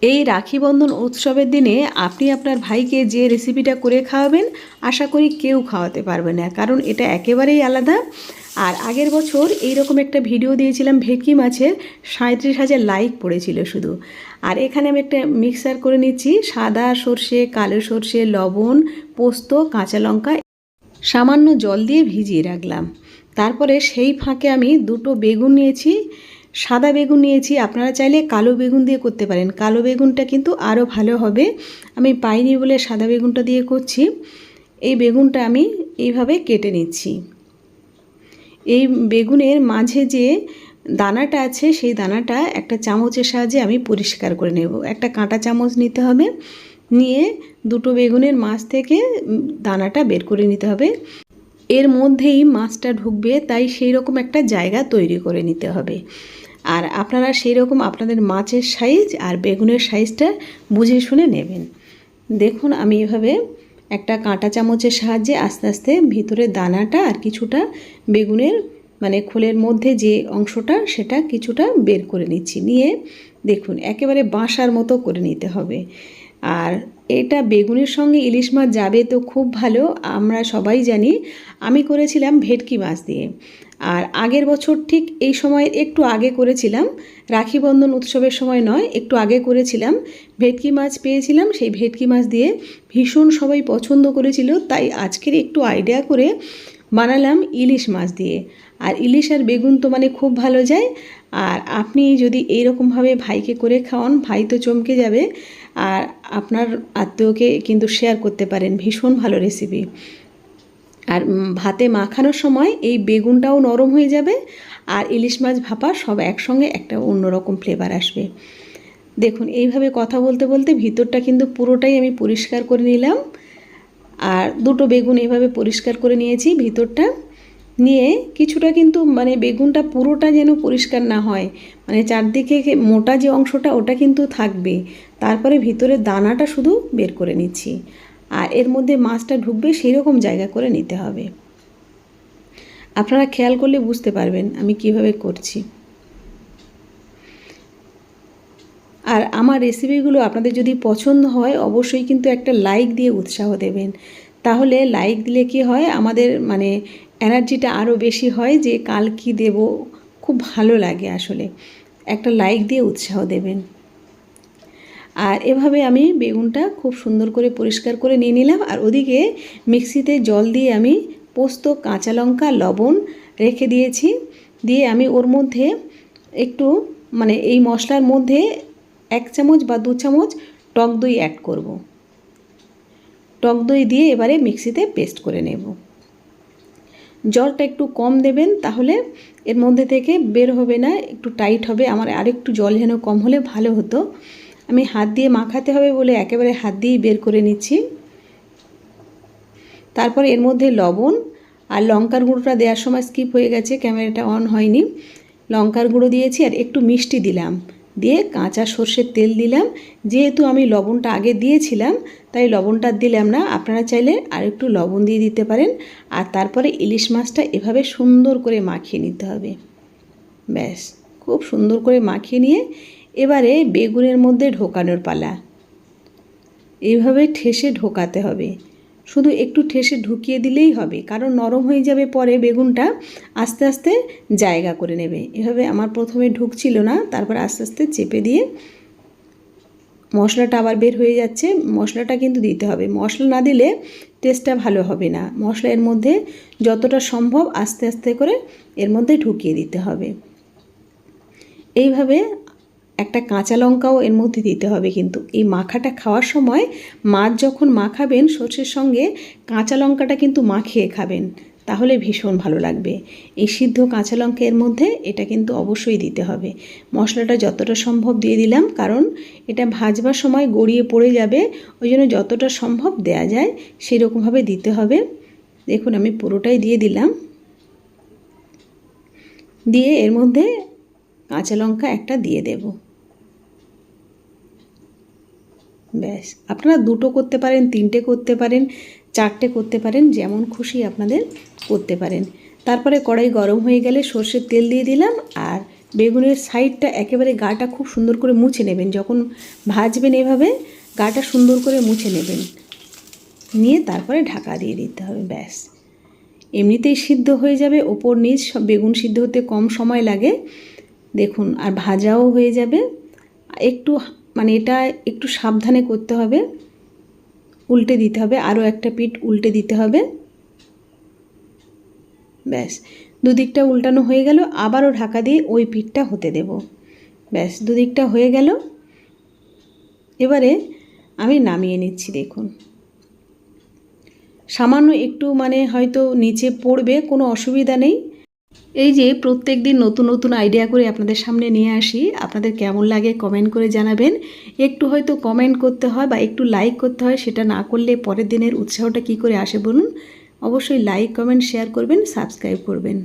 এই রাখি বন্ধন উৎসবের দিনে আপনি আপনার ভাইকে যে রেসিপিটা করে খাওয়াবেন আশা করি কেউ খাওয়াতে পারবে না, কারণ এটা একেবারেই আলাদা। আর আগের বছর এইরকম একটা ভিডিও দিয়েছিলাম ভেটকি মাছের, 37,000 লাইক পড়েছিল শুধু। আর এখানে আমি একটা মিক্সার করে নিচ্ছি, সাদা সর্ষে, কালো সর্ষে, লবণ, পোস্ত, কাঁচা লঙ্কা সামান্য জল দিয়ে ভিজিয়ে রাখলাম। তারপরে সেই ফাঁকে আমি দুটো বেগুন নিয়েছি, সাদা বেগুন নিয়েছি, আপনারা চাইলে কালো বেগুন দিয়ে করতে পারেন, কালো বেগুনটা কিন্তু আরও ভালো হবে। আমি পাইনি বলে সাদা বেগুনটা দিয়ে করছি। এই বেগুনটা আমি এইভাবে কেটে নিচ্ছি। এই বেগুনের মাঝে যে দানাটা আছে সেই দানাটা একটা চামচের সাহায্যে আমি পরিষ্কার করে নেব। একটা কাঁটা চামচ নিতে হবে, নিয়ে দুটো বেগুনের মাছ থেকে দানাটা বের করে নিতে হবে। এর মধ্যেই মাছটা ঢুকবে, তাই সেই রকম একটা জায়গা তৈরি করে নিতে হবে। আর আপনারা সেই রকম আপনাদের মাছের সাইজ আর বেগুনের সাইজটা বুঝে শুনে নেবেন। দেখুন আমি এভাবে একটা কাঁটা চামচের সাহায্যে আস্তে আস্তে ভিতরে দানাটা আর কিছুটা বেগুনের মানে খোলের মধ্যে যে অংশটা সেটা কিছুটা বের করে নিচ্ছি। নিয়ে দেখুন একেবারে বাসার মতো করে নিতে হবে। আর এটা বেগুনের সঙ্গে ইলিশ মাছ যাবে তো খুব ভালো। আমরা সবাই জানি আমি করেছিলাম ভেটকি মাছ দিয়ে। আর আগের বছর ঠিক এই সময় একটু আগে করেছিলাম, রাখি বন্ধন উৎসবের সময় নয়, একটু আগে করেছিলাম। ভেটকি মাছ পেয়েছিলাম, সেই ভেটকি মাছ দিয়ে ভীষণ সবাই পছন্দ করেছিল, তাই আজকের একটু আইডিয়া করে বানালাম ইলিশ মাছ দিয়ে। আর ইলিশ আর বেগুন তো মানে খুব ভালো যায়। আর আপনি যদি এইরকমভাবে ভাইকে করে খাওয়ান, ভাই তো চমকে যাবে। আর আপনার আত্মীয়কে কিন্তু শেয়ার করতে পারেন, ভীষণ ভালো রেসিপি। আর ভাতে মাখানোর সময় এই বেগুনটাও নরম হয়ে যাবে, আর ইলিশ মাছ ভাপা সব একসঙ্গে একটা অন্যরকম ফ্লেভার আসবে। দেখুন এইভাবে কথা বলতে বলতে ভিতরটা কিন্তু পুরোটাই আমি পরিষ্কার করে নিলাম। আর দুটো বেগুন এইভাবে পরিষ্কার করে নিয়েছি ভিতরটা। নিয়ে কিছুটা কিন্তু মানে বেগুনটা পুরোটা যেন পরিষ্কার না হয়, মানে চারদিকে মোটা যে অংশটা ওটা কিন্তু থাকবে। তারপরে ভিতরের দানাটা শুধু বের করে নিচ্ছি, আর এর মধ্যে মাছটা ঢুকবে সেই রকম জায়গা করে নিতে হবে। আপনারা খেয়াল করলে বুঝতে পারবেন আমি কিভাবে করছি। আর আমার রেসিপিগুলো আপনাদের যদি পছন্দ হয় অবশ্যই কিন্তু একটা লাইক দিয়ে উৎসাহ দেবেন। তাহলে লাইক দিলে কি হয়, আমাদের মানে এনার্জিটা আরও বেশি হয় যে কাল কি দেব, খুব ভালো লাগে আসলে। একটা লাইক দিয়ে উৎসাহ দেবেন। আর এভাবে আমি বেগুনটা খুব সুন্দর করে পরিষ্কার করে নিয়ে নিলাম। আর ওদিকে মিক্সিতে জল দিয়ে আমি পোস্ত, কাঁচা লঙ্কা, লবণ রেখে দিয়েছি। দিয়ে আমি ওর মধ্যে একটু মানে এই মশলার মধ্যে 1 চামচ বা 2 চামচ টক দই অ্যাড করব। টক দই দিয়ে এবারে মিক্সিতে পেস্ট করে নেব। জলটা একটু কম দেবেন, তাহলে এর মধ্যে থেকে বের হবে না, একটু টাইট হবে। আমার আরেকটু জল যেন কম হলে ভালো হতো। আমি হাত দিয়ে মাখাতে হবে বলে একেবারে হাত দিয়েই বের করে নিচ্ছি। তারপর এর মধ্যে লবণ আর লঙ্কার গুঁড়োটা দেওয়ার সময় স্কিপ হয়ে গেছে, ক্যামেরাটা অন হয়নি। লঙ্কার গুঁড়ো দিয়েছি আর একটু মিষ্টি দিলাম, দিয়ে কাঁচা সর্ষের তেল দিলাম। যেহেতু আমি লবণটা আগে দিয়েছিলাম তাই লবণটা দিলাম না, আপনারা চাইলে আর একটু লবণ দিয়ে দিতে পারেন। আর তারপরে ইলিশ মাছটা এভাবে সুন্দর করে মাখিয়ে নিতে হবে। ব্যাস, খুব সুন্দর করে মাখিয়ে নিয়ে এবারে বেগুনের মধ্যে ঢোকানোর পালা। এইভাবে ঠেসে ঢোকাতে হবে, শুধু একটু ঠেসে ঢুকিয়ে দিলেই হবে, কারণ নরম হয়ে যাবে পরে বেগুনটা, আস্তে আস্তে জায়গা করে নেবে। এভাবে আমার প্রথমে ঢুকছিল না, তারপর আস্তে আস্তে চেপে দিয়ে মশলাটা আবার বের হয়ে যাচ্ছে। মশলাটা কিন্তু দিতে হবে, মশলা না দিলে টেস্টটা ভালো হবে না। মশলা এর মধ্যে যতটা সম্ভব আস্তে আস্তে করে এর মধ্যে ঢুকিয়ে দিতে হবে। এইভাবে একটা কাঁচা লঙ্কাও এর মধ্যে দিতে হবে। কিন্তু এই মাখাটা খাওয়ার সময় মাছ যখন মাখাবেন সর্ষের সঙ্গে কাঁচা লঙ্কাটা কিন্তু মাখিয়ে খাবেন, তাহলে ভীষণ ভালো লাগবে। এই সিদ্ধ কাঁচা লঙ্কা এর মধ্যে এটা কিন্তু অবশ্যই দিতে হবে। মশলাটা যতটা সম্ভব দিয়ে দিলাম, কারণ এটা ভাজবার সময় গড়িয়ে পড়ে যাবে, ওই জন্য যতটা সম্ভব দেয়া যায় সেই রকমভাবে দিতে হবে। দেখুন আমি পুরোটাই দিয়ে দিলাম। দিয়ে এর মধ্যে কাঁচা লঙ্কা একটা দিয়ে দেব। ব্যাস, আপনারা 2টো করতে পারেন, 3টে করতে পারেন, 4টে করতে পারেন, যেমন খুশি আপনাদের করতে পারেন। তারপরে কড়াই গরম হয়ে গেলে সর্ষের তেল দিয়ে দিলাম আর বেগুনের সাইডটা একেবারে গাটা খুব সুন্দর করে মুছে নেবেন। যখন ভাজবেন এভাবে গাটা সুন্দর করে মুছে নেবেন, নিয়ে তারপরে ঢাকা দিয়ে দিতে হবে। ব্যাস, এমনিতেই সিদ্ধ হয়ে যাবে, ওপর নিচ বেগুন সিদ্ধ হতে কম সময় লাগে দেখুন, আর ভাজাও হয়ে যাবে। একটু মানে এটা একটু সাবধানে করতে হবে, উল্টে দিতে হবে, আরও একটা পিঠ উল্টে দিতে হবে। ব্যাস, দুদিকটা উল্টানো হয়ে গেল, আবারও ঢাকা দিয়ে ওই পিঠটা হতে দেব। ব্যাস, দুদিকটা হয়ে গেল। এবারে আমি নামিয়ে নিচ্ছি। দেখুন, সামান্য একটু মানে হয়তো নিচে পড়বে, কোনো অসুবিধা নেই। এই যে প্রত্যেক দিন নতুন নতুন আইডিয়া করে আপনাদের সামনে নিয়ে আসি, আপনাদের কেমন লাগে কমেন্ট করে জানাবেন। একটু হয়তো কমেন্ট করতে হয় বা একটু লাইক করতে হয়, সেটা না করলে পরের দিনের উৎসাহটা কি করে আসে বলুন। অবশ্যই লাইক, কমেন্ট, শেয়ার করবেন, সাবস্ক্রাইব করবেন।